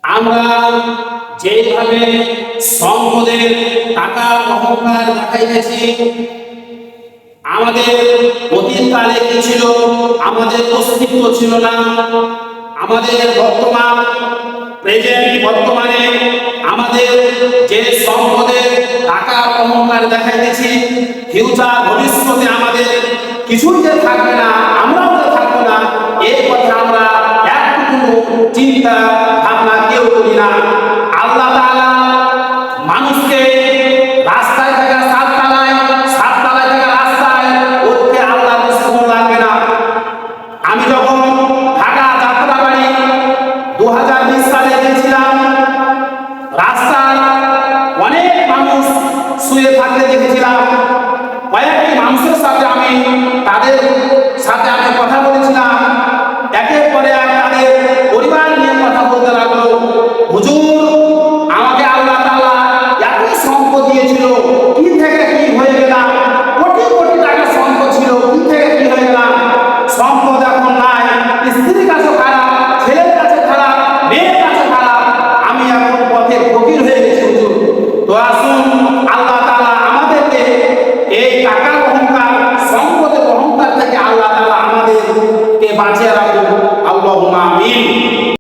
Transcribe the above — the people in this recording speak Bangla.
আমরা যেভাবে সম্পদের টাকা অহংকার দেখাইতেছি, আমাদের অতীতকালে কি ছিল? আমাদের অস্তিত্ব ছিল না। আমাদের বর্তমানে আমাদের যে সম্পদের টাকা অহংকার দেখাইতেছি, ফিউচার ভবিষ্যতে আমাদের কিছুই যে থাকবে না, আমরাও যে থাকবো না, এই কথা আমরা একটুকু চিন্তা ভাবনা কেউ করি না। আল্লাহ তাআলা মানুষকে রাস্তায় থাকা সাততলায় থাকা রাস্তায় উঠতে আল্লাহর কিছু লাগবে না। আমি যখন ঢাকা যাত্রাবাড়ি 2020 সালে গেছিলাম, রাস্তায় অনেক মানুষ শুয়ে থাকতে দেখেছিলাম। কয়েকটি মানুষের সাথে আমি তাদের